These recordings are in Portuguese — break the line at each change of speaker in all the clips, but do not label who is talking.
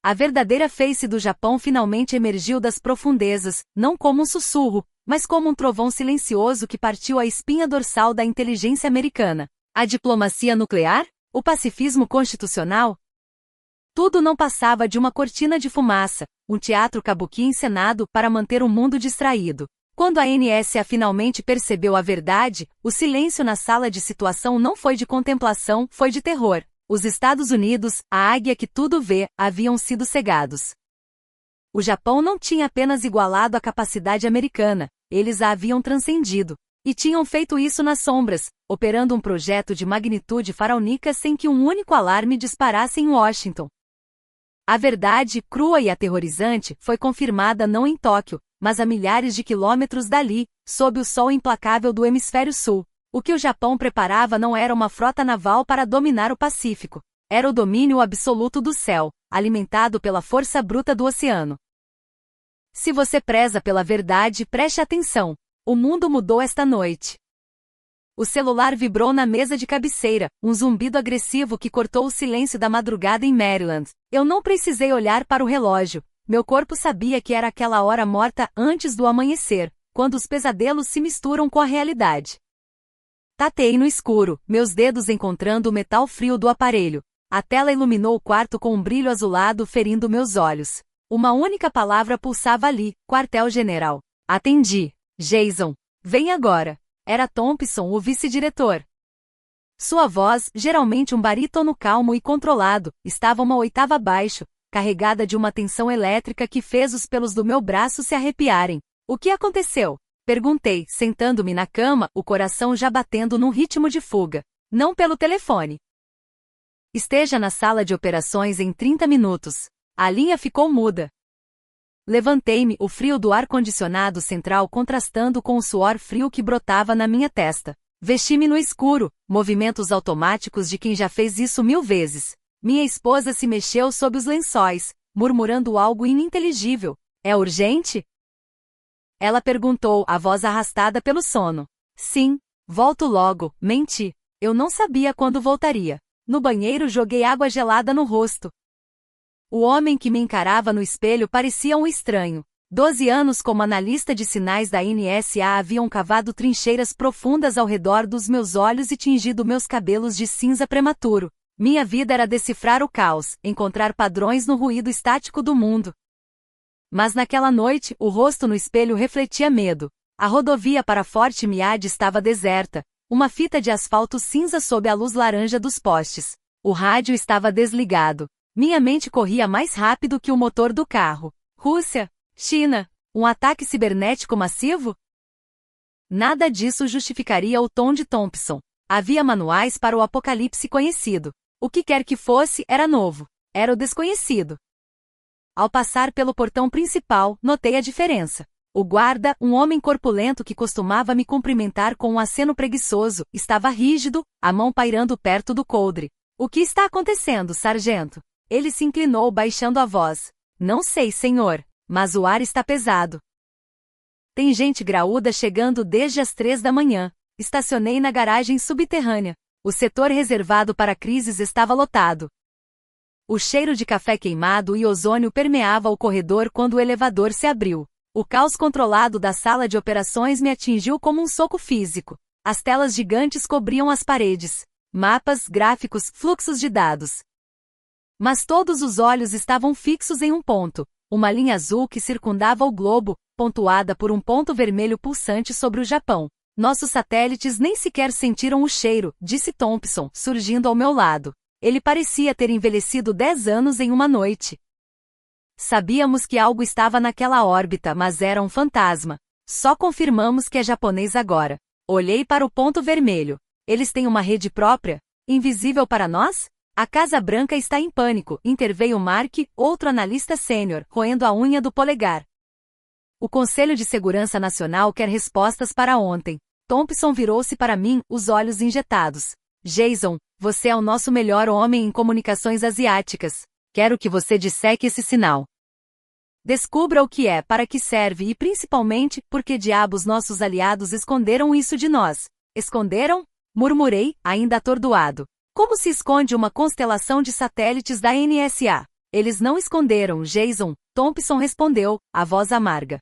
A verdadeira face do Japão finalmente emergiu das profundezas, não como um sussurro, mas como um trovão silencioso que partiu a espinha dorsal da inteligência americana. A diplomacia nuclear? O pacifismo constitucional? Tudo não passava de uma cortina de fumaça, um teatro kabuki encenado para manter o mundo distraído. Quando a NSA finalmente percebeu a verdade, o silêncio na sala de situação não foi de contemplação, foi de terror. Os Estados Unidos, a águia que tudo vê, haviam sido cegados. O Japão não tinha apenas igualado a capacidade americana, eles a haviam transcendido. E tinham feito isso nas sombras, operando um projeto de magnitude faraônica sem que um único alarme disparasse em Washington. A verdade, crua e aterrorizante, foi confirmada não em Tóquio, mas a milhares de quilômetros dali, sob o sol implacável do hemisfério sul. O que o Japão preparava não era uma frota naval para dominar o Pacífico. Era o domínio absoluto do céu, alimentado pela força bruta do oceano. Se você preza pela verdade, preste atenção. O mundo mudou esta noite. O celular vibrou na mesa de cabeceira, um zumbido agressivo que cortou o silêncio da madrugada em Maryland. Eu não precisei olhar para o relógio. Meu corpo sabia que era aquela hora morta antes do amanhecer, quando os pesadelos se misturam com a realidade. Tateei no escuro, meus dedos encontrando o metal frio do aparelho. A tela iluminou o quarto com um brilho azulado ferindo meus olhos. Uma única palavra pulsava ali, quartel-general. Atendi. Jason. Vem agora. Era Thompson, o vice-diretor. Sua voz, geralmente um barítono calmo e controlado, estava uma oitava abaixo, carregada de uma tensão elétrica que fez os pelos do meu braço se arrepiarem. O que aconteceu? Perguntei, sentando-me na cama, o coração já batendo num ritmo de fuga. Não pelo telefone. Esteja na sala de operações em 30 minutos. A linha ficou muda. Levantei-me, o frio do ar-condicionado central contrastando com o suor frio que brotava na minha testa. Vesti-me no escuro, movimentos automáticos de quem já fez isso 1000 vezes. Minha esposa se mexeu sob os lençóis, murmurando algo ininteligível. É urgente? Ela perguntou, a voz arrastada pelo sono. Sim, volto logo, menti. Eu não sabia quando voltaria. No banheiro joguei água gelada no rosto. O homem que me encarava no espelho parecia um estranho. 12 anos como analista de sinais da NSA haviam cavado trincheiras profundas ao redor dos meus olhos e tingido meus cabelos de cinza prematuro. Minha vida era decifrar o caos, encontrar padrões no ruído estático do mundo. Mas naquela noite, o rosto no espelho refletia medo. A rodovia para Fort Meade estava deserta, uma fita de asfalto cinza sob a luz laranja dos postes. O rádio estava desligado. Minha mente corria mais rápido que o motor do carro. Rússia? China? Um ataque cibernético massivo? Nada disso justificaria o tom de Thompson. Havia manuais para o apocalipse conhecido. O que quer que fosse, era novo. Era o desconhecido. Ao passar pelo portão principal, notei a diferença. O guarda, um homem corpulento que costumava me cumprimentar com um aceno preguiçoso, estava rígido, a mão pairando perto do coldre. O que está acontecendo, sargento? Ele se inclinou baixando a voz. Não sei, senhor, mas o ar está pesado. Tem gente graúda chegando desde as 3 da manhã. Estacionei na garagem subterrânea. O setor reservado para crises estava lotado. O cheiro de café queimado e ozônio permeava o corredor quando o elevador se abriu. O caos controlado da sala de operações me atingiu como um soco físico. As telas gigantes cobriam as paredes. Mapas, gráficos, fluxos de dados. Mas todos os olhos estavam fixos em um ponto. Uma linha azul que circundava o globo, pontuada por um ponto vermelho pulsante sobre o Japão. Nossos satélites nem sequer sentiram o cheiro, disse Thompson, surgindo ao meu lado. Ele parecia ter envelhecido 10 anos em uma noite. Sabíamos que algo estava naquela órbita, mas era um fantasma. Só confirmamos que é japonês agora. Olhei para o ponto vermelho. Eles têm uma rede própria? Invisível para nós? A Casa Branca está em pânico, interveio Mark, outro analista sênior, roendo a unha do polegar. O Conselho de Segurança Nacional quer respostas para ontem. Thompson virou-se para mim, os olhos injetados. Jason, você é o nosso melhor homem em comunicações asiáticas. Quero que você disseque esse sinal. Descubra o que é, para que serve e principalmente, por que diabos nossos aliados esconderam isso de nós. Esconderam? Murmurei, ainda atordoado. Como se esconde uma constelação de satélites da NSA? Eles não esconderam, Jason, Thompson respondeu, a voz amarga.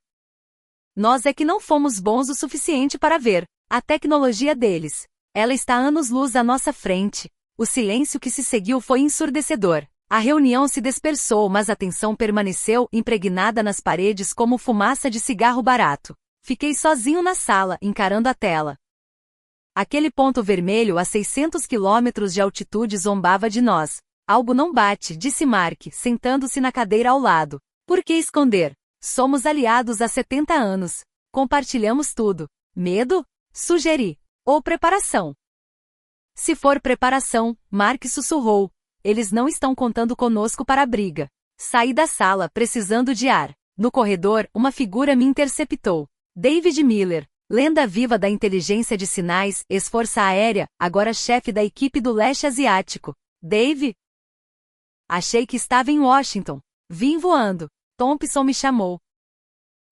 Nós é que não fomos bons o suficiente para ver a tecnologia deles. Ela está anos-luz à nossa frente. O silêncio que se seguiu foi ensurdecedor. A reunião se dispersou, mas a tensão permaneceu impregnada nas paredes como fumaça de cigarro barato. Fiquei sozinho na sala, encarando a tela. Aquele ponto vermelho a 600 quilômetros de altitude zombava de nós. Algo não bate, disse Mark, sentando-se na cadeira ao lado. Por que esconder? Somos aliados há 70 anos. Compartilhamos tudo. Medo? Sugeri. Ou preparação? Se for preparação, Mark sussurrou. Eles não estão contando conosco para a briga. Saí da sala, precisando de ar. No corredor, uma figura me interceptou. David Miller, lenda viva da inteligência de sinais, ex-força aérea, agora chefe da equipe do leste asiático. Dave? Achei que estava em Washington. Vim voando. Thompson me chamou.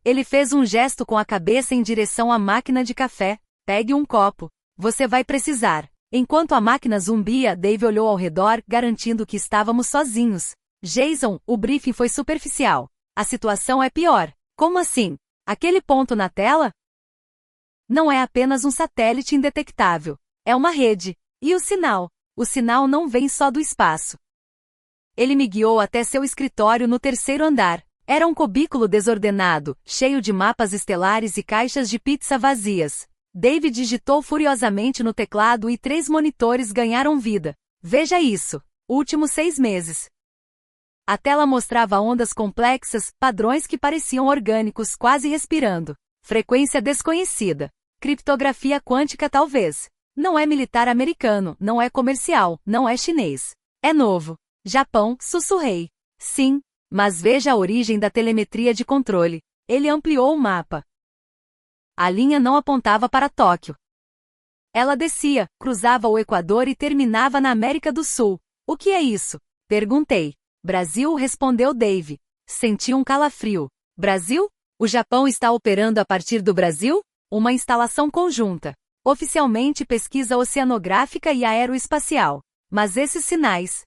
Ele fez um gesto com a cabeça em direção à máquina de café. Pegue um copo. Você vai precisar. Enquanto a máquina zumbia, Dave olhou ao redor, garantindo que estávamos sozinhos. Jason, o briefing foi superficial. A situação é pior. Como assim? Aquele ponto na tela? Não é apenas um satélite indetectável. É uma rede. E o sinal? O sinal não vem só do espaço. Ele me guiou até seu escritório no 3º andar. Era um cubículo desordenado, cheio de mapas estelares e caixas de pizza vazias. Dave digitou furiosamente no teclado e 3 monitores ganharam vida. Veja isso. Últimos 6 meses. A tela mostrava ondas complexas, padrões que pareciam orgânicos, quase respirando. Frequência desconhecida. Criptografia quântica talvez. Não é militar americano, não é comercial, não é chinês. É novo. Japão, sussurrei. Sim, mas veja a origem da telemetria de controle. Ele ampliou o mapa. A linha não apontava para Tóquio. Ela descia, cruzava o Equador e terminava na América do Sul. O que é isso? Perguntei. Brasil, respondeu Dave. Senti um calafrio. Brasil? O Japão está operando a partir do Brasil? Uma instalação conjunta. Oficialmente pesquisa oceanográfica e aeroespacial. Mas esses sinais...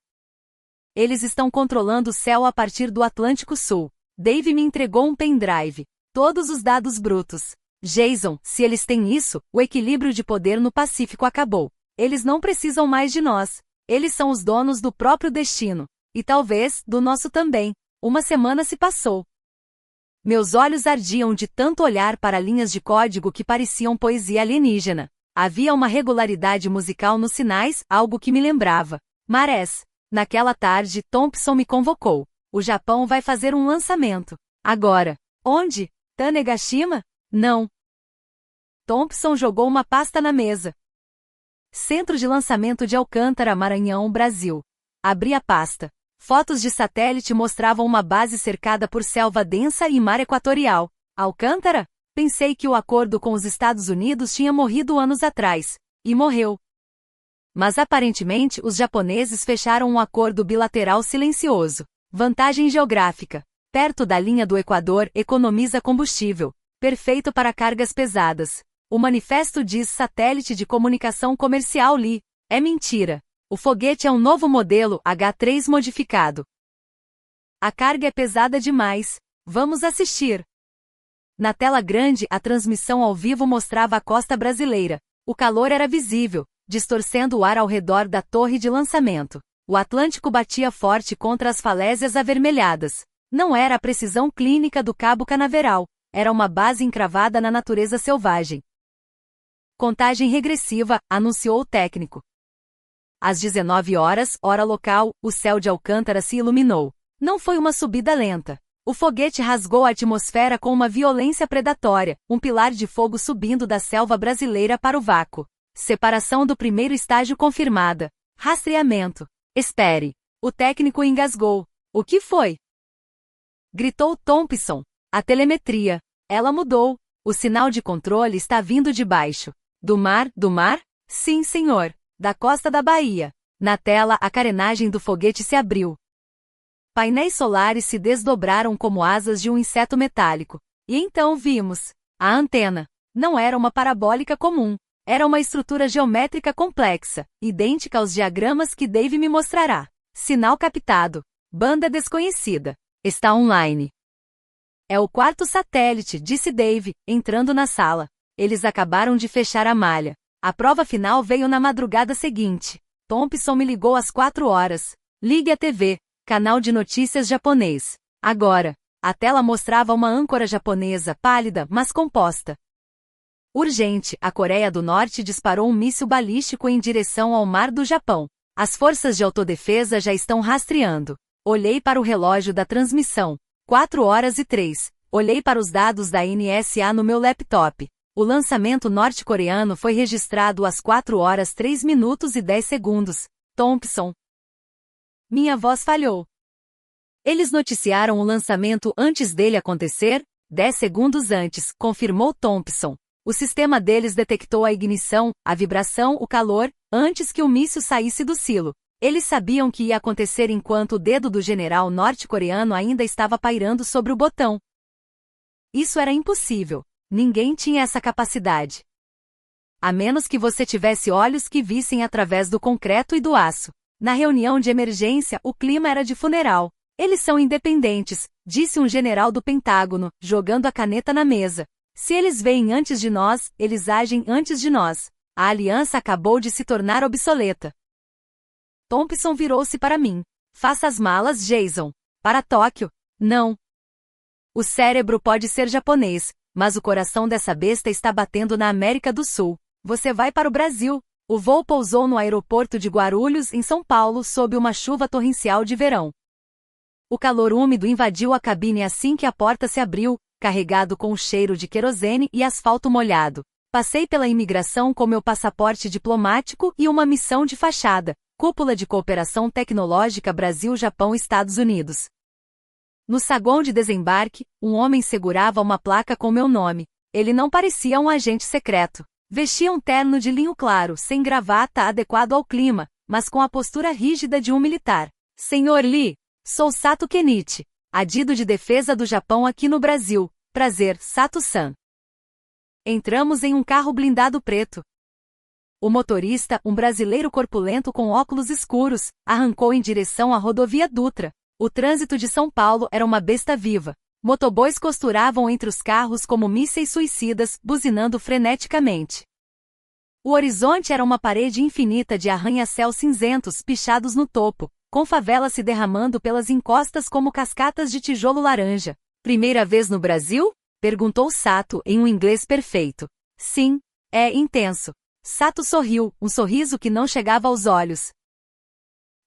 Eles estão controlando o céu a partir do Atlântico Sul. Dave me entregou um pendrive. Todos os dados brutos. Jason, se eles têm isso, o equilíbrio de poder no Pacífico acabou. Eles não precisam mais de nós. Eles são os donos do próprio destino. E talvez, do nosso também. Uma semana se passou. Meus olhos ardiam de tanto olhar para linhas de código que pareciam poesia alienígena. Havia uma regularidade musical nos sinais, algo que me lembrava marés. Naquela tarde, Thompson me convocou. O Japão vai fazer um lançamento. Agora. Onde? Tanegashima? Não. Thompson jogou uma pasta na mesa. Centro de lançamento de Alcântara, Maranhão, Brasil. Abri a pasta. Fotos de satélite mostravam uma base cercada por selva densa e mar equatorial. Alcântara? Pensei que o acordo com os Estados Unidos tinha morrido anos atrás. E morreu. Mas aparentemente os japoneses fecharam um acordo bilateral silencioso. Vantagem geográfica. Perto da linha do Equador, economiza combustível. Perfeito para cargas pesadas. O manifesto diz satélite de comunicação comercial Li. É mentira. O foguete é um novo modelo H3 modificado. A carga é pesada demais. Vamos assistir. Na tela grande, a transmissão ao vivo mostrava a costa brasileira. O calor era visível, distorcendo o ar ao redor da torre de lançamento. O Atlântico batia forte contra as falésias avermelhadas. Não era a precisão clínica do Cabo Canaveral. Era uma base encravada na natureza selvagem. Contagem regressiva, anunciou o técnico. Às 19 horas, hora local, o céu de Alcântara se iluminou. Não foi uma subida lenta. O foguete rasgou a atmosfera com uma violência predatória, um pilar de fogo subindo da selva brasileira para o vácuo. Separação do primeiro estágio confirmada. Rastreamento. Espere. O técnico engasgou. O que foi? Gritou Thompson. A telemetria. Ela mudou. O sinal de controle está vindo de baixo. Do mar? Do mar? Sim, senhor. Da costa da Bahia. Na tela, a carenagem do foguete se abriu. Painéis solares se desdobraram como asas de um inseto metálico. E então vimos. A antena. Não era uma parabólica comum. Era uma estrutura geométrica complexa, idêntica aos diagramas que Dave me mostrará. Sinal captado. Banda desconhecida. Está online. É o quarto satélite, disse Dave, entrando na sala. Eles acabaram de fechar a malha. A prova final veio na madrugada seguinte. Thompson me ligou às 4 horas. Ligue a TV, canal de notícias japonês. Agora. A tela mostrava uma âncora japonesa, pálida, mas composta. Urgente, a Coreia do Norte disparou um míssil balístico em direção ao mar do Japão. As forças de autodefesa já estão rastreando. Olhei para o relógio da transmissão. 4h03. Olhei para os dados da NSA no meu laptop. O lançamento norte-coreano foi registrado às 4h03 minutos e 10 segundos. Thompson. Minha voz falhou. Eles noticiaram o lançamento antes dele acontecer? 10 segundos antes, confirmou Thompson. O sistema deles detectou a ignição, a vibração, o calor, antes que o míssil saísse do silo. Eles sabiam que ia acontecer enquanto o dedo do general norte-coreano ainda estava pairando sobre o botão. Isso era impossível. Ninguém tinha essa capacidade. A menos que você tivesse olhos que vissem através do concreto e do aço. Na reunião de emergência, o clima era de funeral. Eles são independentes, disse um general do Pentágono, jogando a caneta na mesa. Se eles veem antes de nós, eles agem antes de nós. A aliança acabou de se tornar obsoleta. Thompson virou-se para mim. Faça as malas, Jason. Para Tóquio? Não. O cérebro pode ser japonês, mas o coração dessa besta está batendo na América do Sul. Você vai para o Brasil. O voo pousou no aeroporto de Guarulhos, em São Paulo, sob uma chuva torrencial de verão. O calor úmido invadiu a cabine assim que a porta se abriu, carregado com o cheiro de querosene e asfalto molhado. Passei pela imigração com meu passaporte diplomático e uma missão de fachada, Cúpula de Cooperação Tecnológica Brasil-Japão-Estados Unidos. No saguão de desembarque, um homem segurava uma placa com meu nome. Ele não parecia um agente secreto. Vestia um terno de linho claro, sem gravata adequado ao clima, mas com a postura rígida de um militar. Senhor Lee, sou Sato Kenichi, adido de defesa do Japão aqui no Brasil. Prazer, Sato-san. Entramos em um carro blindado preto. O motorista, um brasileiro corpulento com óculos escuros, arrancou em direção à rodovia Dutra. O trânsito de São Paulo era uma besta viva. Motoboys costuravam entre os carros como mísseis suicidas, buzinando freneticamente. O horizonte era uma parede infinita de arranha-céus cinzentos pichados no topo, com favelas se derramando pelas encostas como cascatas de tijolo laranja. Primeira vez no Brasil? Perguntou Sato em um inglês perfeito. Sim, é intenso. Sato sorriu, um sorriso que não chegava aos olhos.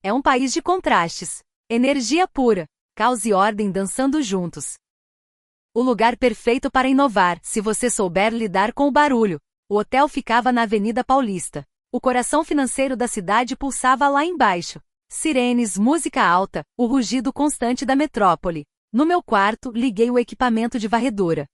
É um país de contrastes. Energia pura, caos e ordem dançando juntos. O lugar perfeito para inovar, se você souber lidar com o barulho. O hotel ficava na Avenida Paulista. O coração financeiro da cidade pulsava lá embaixo. Sirenes, música alta, o rugido constante da metrópole. No meu quarto, liguei o equipamento de varredura.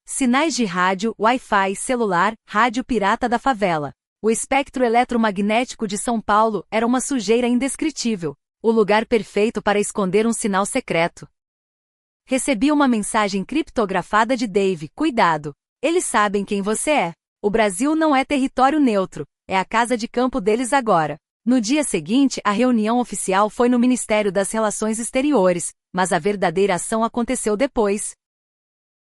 Sinais de rádio, Wi-Fi, celular, rádio pirata da favela. O espectro eletromagnético de São Paulo era uma sujeira indescritível. O lugar perfeito para esconder um sinal secreto. Recebi uma mensagem criptografada de Dave. Cuidado. Eles sabem quem você é. O Brasil não é território neutro. É a casa de campo deles agora. No dia seguinte, a reunião oficial foi no Ministério das Relações Exteriores, mas a verdadeira ação aconteceu depois.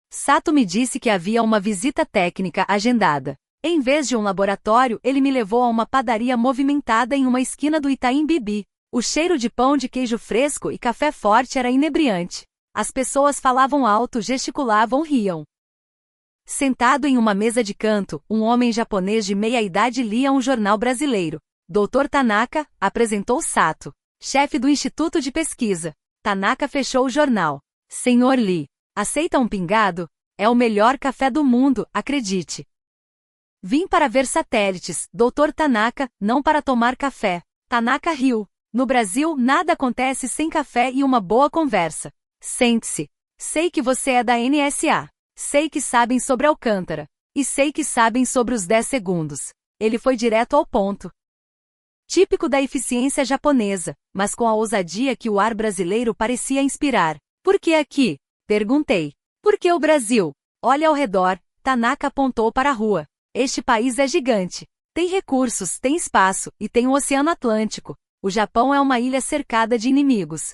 Sato me disse que havia uma visita técnica agendada. Em vez de um laboratório, ele me levou a uma padaria movimentada em uma esquina do Itaim Bibi. O cheiro de pão de queijo fresco e café forte era inebriante. As pessoas falavam alto, gesticulavam, riam. Sentado em uma mesa de canto, um homem japonês de meia-idade lia um jornal brasileiro. Dr. Tanaka, apresentou Sato, chefe do Instituto de Pesquisa. Tanaka fechou o jornal. Senhor Lee, aceita um pingado? É o melhor café do mundo, acredite. Vim para ver satélites, Dr. Tanaka, não para tomar café. Tanaka riu. No Brasil, nada acontece sem café e uma boa conversa. Sente-se. Sei que você é da NSA. Sei que sabem sobre Alcântara. E sei que sabem sobre os 10 segundos. Ele foi direto ao ponto. Típico da eficiência japonesa, mas com a ousadia que o ar brasileiro parecia inspirar. Por que aqui? Perguntei. Por que o Brasil? Olha ao redor, Tanaka apontou para a rua. Este país é gigante. Tem recursos, tem espaço, e tem o Oceano Atlântico. O Japão é uma ilha cercada de inimigos.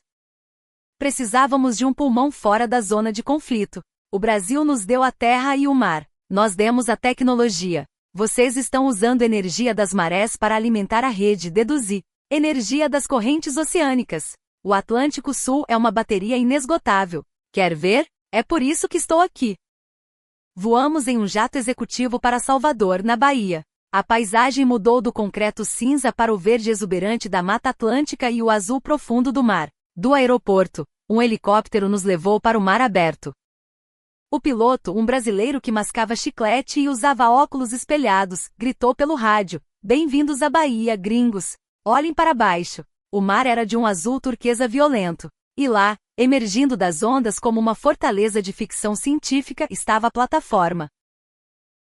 Precisávamos de um pulmão fora da zona de conflito. O Brasil nos deu a terra e o mar. Nós demos a tecnologia. Vocês estão usando energia das marés para alimentar a rede, deduzi. Energia das correntes oceânicas. O Atlântico Sul é uma bateria inesgotável. Quer ver? É por isso que estou aqui. Voamos em um jato executivo para Salvador, na Bahia. A paisagem mudou do concreto cinza para o verde exuberante da Mata Atlântica e o azul profundo do mar. Do aeroporto, um helicóptero nos levou para o mar aberto. O piloto, um brasileiro que mascava chiclete e usava óculos espelhados, gritou pelo rádio: "Bem-vindos à Bahia, gringos! Olhem para baixo." O mar era de um azul turquesa violento. E lá, emergindo das ondas como uma fortaleza de ficção científica, estava a plataforma.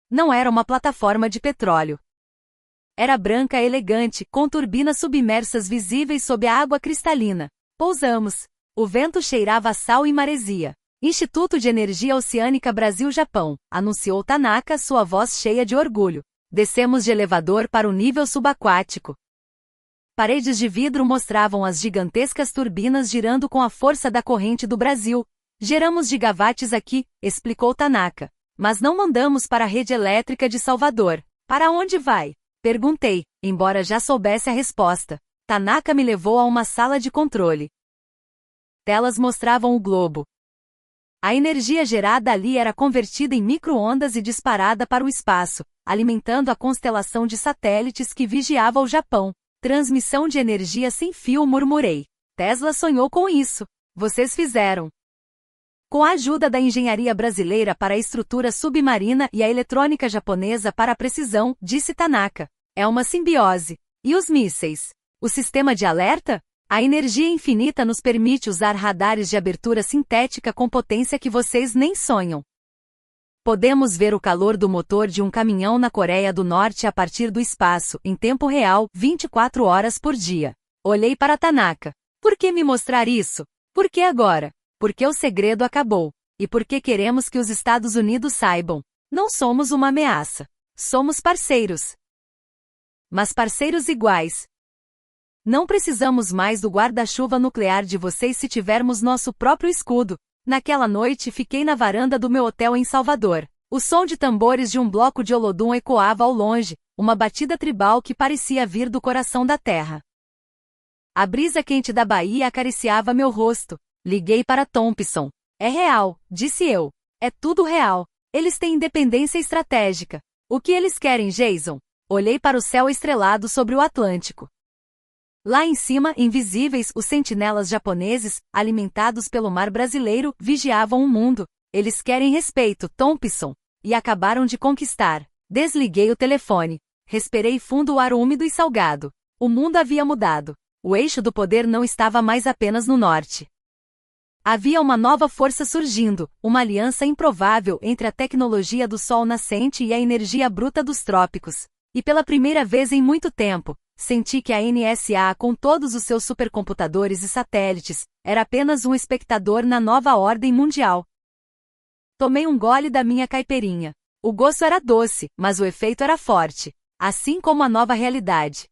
Não era uma plataforma de petróleo. Era branca elegante, com turbinas submersas visíveis sob a água cristalina. Pousamos. O vento cheirava a sal e maresia. Instituto de Energia Oceânica Brasil-Japão, anunciou Tanaka, sua voz cheia de orgulho. Descemos de elevador para o nível subaquático. Paredes de vidro mostravam as gigantescas turbinas girando com a força da corrente do Brasil. Geramos gigawatts aqui, explicou Tanaka. Mas não mandamos para a rede elétrica de Salvador. Para onde vai? Perguntei, embora já soubesse a resposta. Tanaka me levou a uma sala de controle. Telas mostravam o globo. A energia gerada ali era convertida em micro-ondas e disparada para o espaço, alimentando a constelação de satélites que vigiava o Japão. Transmissão de energia sem fio, murmurei. Tesla sonhou com isso. Vocês fizeram. Com a ajuda da engenharia brasileira para a estrutura submarina e a eletrônica japonesa para a precisão, disse Tanaka. É uma simbiose. E os mísseis? O sistema de alerta? A energia infinita nos permite usar radares de abertura sintética com potência que vocês nem sonham. Podemos ver o calor do motor de um caminhão na Coreia do Norte a partir do espaço, em tempo real, 24 horas por dia. Olhei para Tanaka. Por que me mostrar isso? Por que agora? Porque o segredo acabou. E porque queremos que os Estados Unidos saibam. Não somos uma ameaça. Somos parceiros. Mas parceiros iguais. Não precisamos mais do guarda-chuva nuclear de vocês se tivermos nosso próprio escudo. Naquela noite fiquei na varanda do meu hotel em Salvador. O som de tambores de um bloco de Olodum ecoava ao longe, uma batida tribal que parecia vir do coração da terra. A brisa quente da Bahia acariciava meu rosto. Liguei para Thompson. É real, disse eu. É tudo real. Eles têm independência estratégica. O que eles querem, Jason? Olhei para o céu estrelado sobre o Atlântico. Lá em cima, invisíveis, os sentinelas japoneses, alimentados pelo mar brasileiro, vigiavam o mundo. Eles querem respeito, Thompson. E acabaram de conquistar. Desliguei o telefone. Respirei fundo o ar úmido e salgado. O mundo havia mudado. O eixo do poder não estava mais apenas no norte. Havia uma nova força surgindo, uma aliança improvável entre a tecnologia do sol nascente e a energia bruta dos trópicos. E pela primeira vez em muito tempo, senti que a NSA, com todos os seus supercomputadores e satélites, era apenas um espectador na nova ordem mundial. Tomei um gole da minha caipirinha. O gosto era doce, mas o efeito era forte. Assim como a nova realidade.